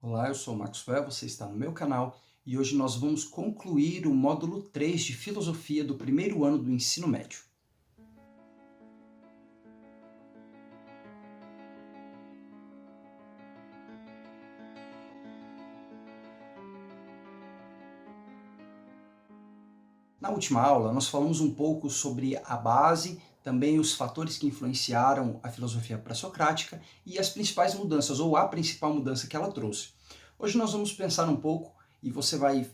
Olá, eu sou o Maxwell, você está no meu canal e hoje nós vamos concluir o módulo 3 de Filosofia do primeiro ano do ensino médio. Na última aula, nós falamos um pouco sobre a base, também os fatores que influenciaram a filosofia pré-socrática e as principais mudanças, ou a principal mudança que ela trouxe. Hoje nós vamos pensar um pouco, e você vai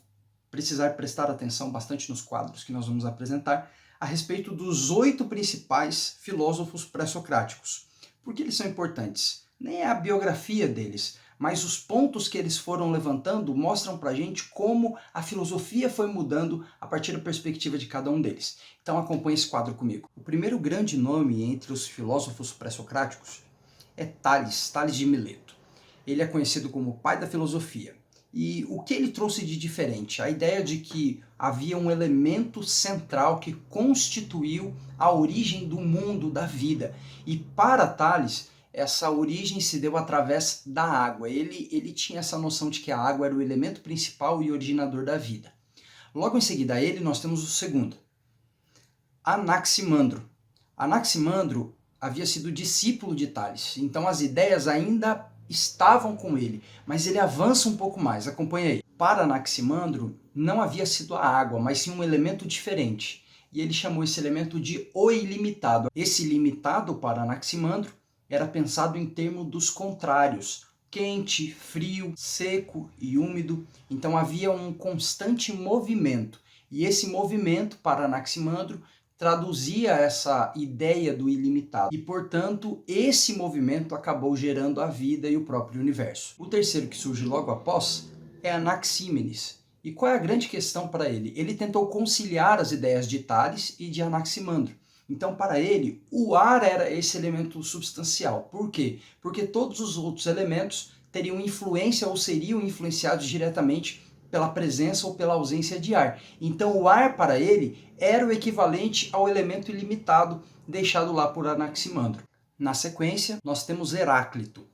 precisar prestar atenção bastante nos quadros que nós vamos apresentar, a respeito dos 8 principais filósofos pré-socráticos. Por que eles são importantes? Nem é a biografia deles, mas os pontos que eles foram levantando mostram pra gente como a filosofia foi mudando a partir da perspectiva de cada um deles. Então acompanhe esse quadro comigo. O primeiro grande nome entre os filósofos pré-socráticos é Tales, Tales de Mileto. Ele é conhecido como o pai da filosofia. E o que ele trouxe de diferente? A ideia de que havia um elemento central que constituiu a origem do mundo, da vida. E para Tales, essa origem se deu através da água. Ele tinha essa noção de que a água era o elemento principal e originador da vida. Logo em seguida a ele, nós temos o segundo, Anaximandro. Anaximandro havia sido discípulo de Tales, então as ideias ainda estavam com ele, mas ele avança um pouco mais, acompanha aí. Para Anaximandro, não havia sido a água, mas sim um elemento diferente, e ele chamou esse elemento de o ilimitado. Esse limitado para Anaximandro era pensado em termos dos contrários, quente, frio, seco e úmido, então havia um constante movimento, e esse movimento para Anaximandro traduzia essa ideia do ilimitado. E, portanto, esse movimento acabou gerando a vida e o próprio universo. O terceiro que surge logo após é Anaxímenes. E qual é a grande questão para ele? Ele tentou conciliar as ideias de Tales e de Anaximandro. Então, para ele, o ar era esse elemento substancial. Por quê? Porque todos os outros elementos teriam influência ou seriam influenciados diretamente pela presença ou pela ausência de ar. Então o ar para ele era o equivalente ao elemento ilimitado deixado lá por Anaximandro. Na sequência, nós temos Heráclito.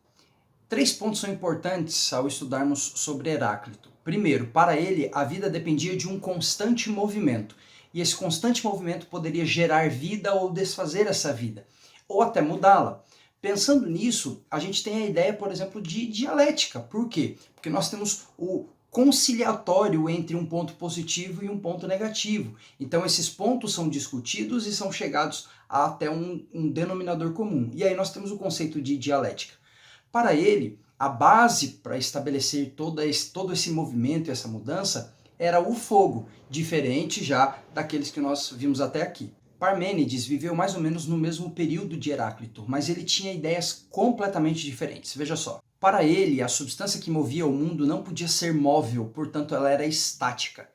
3 pontos são importantes ao estudarmos sobre Heráclito. Primeiro, para ele, a vida dependia de um constante movimento. E esse constante movimento poderia gerar vida ou desfazer essa vida, ou até mudá-la. Pensando nisso, a gente tem a ideia, por exemplo, de dialética. Por quê? Porque nós temos o conciliatório entre um ponto positivo e um ponto negativo. Então esses pontos são discutidos e são chegados até um denominador comum. E aí nós temos o conceito de dialética. Para ele, a base para estabelecer todo esse movimento e essa mudança era o fogo, diferente já daqueles que nós vimos até aqui. Parmênides viveu mais ou menos no mesmo período de Heráclito, mas ele tinha ideias completamente diferentes. Veja só. Para ele, a substância que movia o mundo não podia ser móvel, portanto ela era estática.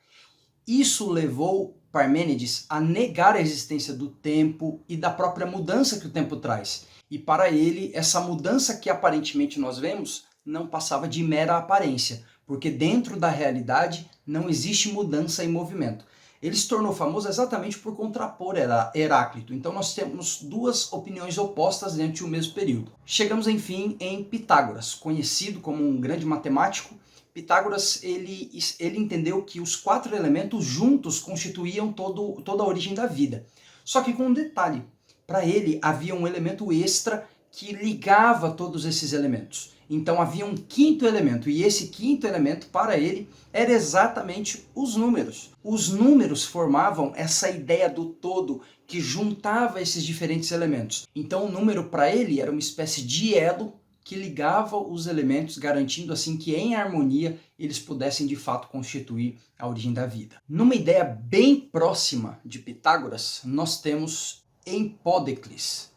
Isso levou Parmênides a negar a existência do tempo e da própria mudança que o tempo traz. E para ele, essa mudança que aparentemente nós vemos não passava de mera aparência, porque dentro da realidade não existe mudança e movimento. Ele se tornou famoso exatamente por contrapor Heráclito. Então nós temos duas opiniões opostas dentro de um mesmo período. Chegamos, enfim, em Pitágoras, conhecido como um grande matemático. Pitágoras ele entendeu que os 4 elementos juntos constituíam toda a origem da vida. Só que com um detalhe. Para ele havia um elemento extra que ligava todos esses elementos. Então havia um 5º elemento, e esse 5º elemento, para ele, era exatamente os números. Os números formavam essa ideia do todo que juntava esses diferentes elementos. Então o número, para ele, era uma espécie de elo que ligava os elementos, garantindo assim que em harmonia eles pudessem de fato constituir a origem da vida. Numa ideia bem próxima de Pitágoras, nós temos Empédocles.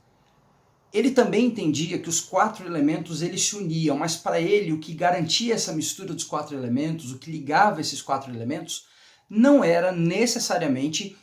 Ele também entendia que os 4 elementos eles se uniam, mas para ele o que garantia essa mistura dos 4 elementos, o que ligava esses 4 elementos, não era necessariamente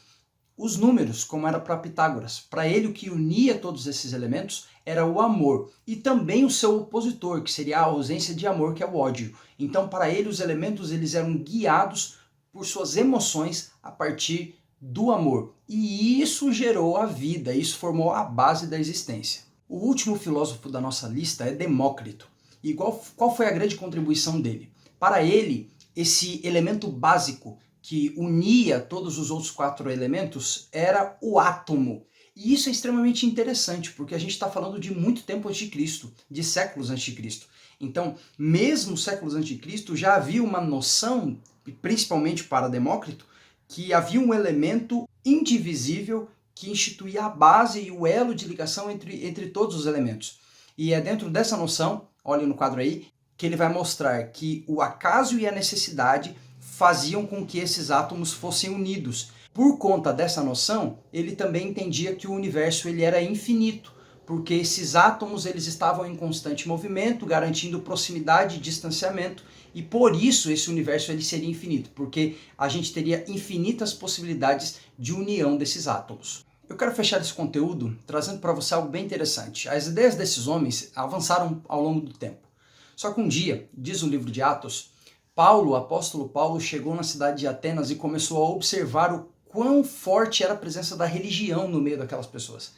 os números, como era para Pitágoras. Para ele o que unia todos esses elementos era o amor, e também o seu opositor, que seria a ausência de amor, que é o ódio. Então para ele os elementos eles eram guiados por suas emoções a partir do amor. E isso gerou a vida, isso formou a base da existência. O último filósofo da nossa lista é Demócrito. E qual foi a grande contribuição dele? Para ele, esse elemento básico que unia todos os outros 4 elementos era o átomo. E isso é extremamente interessante, porque a gente está falando de muito tempo antes de Cristo, de séculos antes de Cristo. Então, mesmo séculos antes de Cristo, já havia uma noção, principalmente para Demócrito, que havia um elemento indivisível que instituía a base e o elo de ligação entre todos os elementos. E é dentro dessa noção, olhem no quadro aí, que ele vai mostrar que o acaso e a necessidade faziam com que esses átomos fossem unidos. Por conta dessa noção, ele também entendia que o universo ele era infinito, porque esses átomos eles estavam em constante movimento, garantindo proximidade e distanciamento, e por isso esse universo ele seria infinito, porque a gente teria infinitas possibilidades de união desses átomos. Eu quero fechar esse conteúdo trazendo para você algo bem interessante. As ideias desses homens avançaram ao longo do tempo. Só que um dia, diz o livro de Atos, Paulo, o apóstolo Paulo, chegou na cidade de Atenas e começou a observar o quão forte era a presença da religião no meio daquelas pessoas.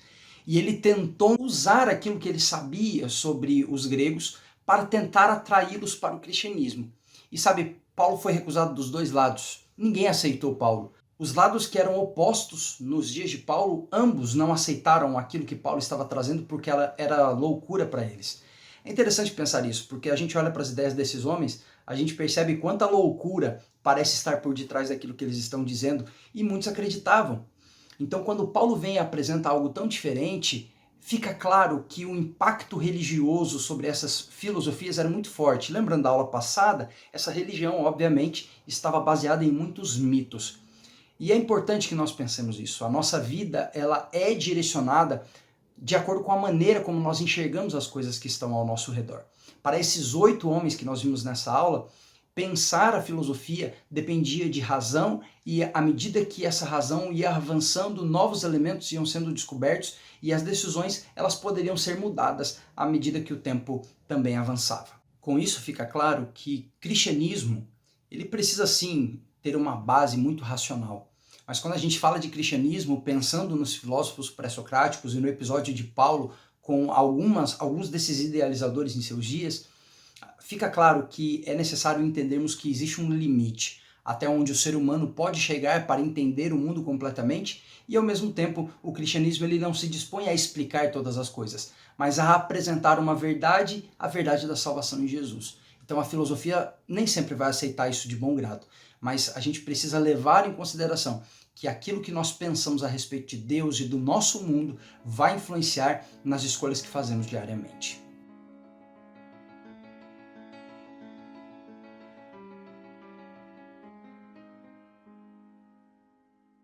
E ele tentou usar aquilo que ele sabia sobre os gregos para tentar atraí-los para o cristianismo. E sabe, Paulo foi recusado dos 2 lados. Ninguém aceitou Paulo. Os lados que eram opostos nos dias de Paulo, ambos não aceitaram aquilo que Paulo estava trazendo porque ela era loucura para eles. É interessante pensar isso, porque a gente olha para as ideias desses homens, a gente percebe quanta loucura parece estar por detrás daquilo que eles estão dizendo, e muitos acreditavam. Então, quando Paulo vem e apresenta algo tão diferente, fica claro que o impacto religioso sobre essas filosofias era muito forte. Lembrando da aula passada, essa religião, obviamente, estava baseada em muitos mitos. E é importante que nós pensemos isso. A nossa vida ela é direcionada de acordo com a maneira como nós enxergamos as coisas que estão ao nosso redor. Para esses 8 homens que nós vimos nessa aula, pensar a filosofia dependia de razão e à medida que essa razão ia avançando, novos elementos iam sendo descobertos e as decisões elas poderiam ser mudadas à medida que o tempo também avançava. Com isso fica claro que cristianismo ele precisa sim ter uma base muito racional. Mas quando a gente fala de cristianismo, pensando nos filósofos pré-socráticos e no episódio de Paulo com alguns desses idealizadores em seus dias, fica claro que é necessário entendermos que existe um limite até onde o ser humano pode chegar para entender o mundo completamente e, ao mesmo tempo, o cristianismo ele não se dispõe a explicar todas as coisas, mas a apresentar uma verdade, a verdade da salvação em Jesus. Então a filosofia nem sempre vai aceitar isso de bom grado, mas a gente precisa levar em consideração que aquilo que nós pensamos a respeito de Deus e do nosso mundo vai influenciar nas escolhas que fazemos diariamente.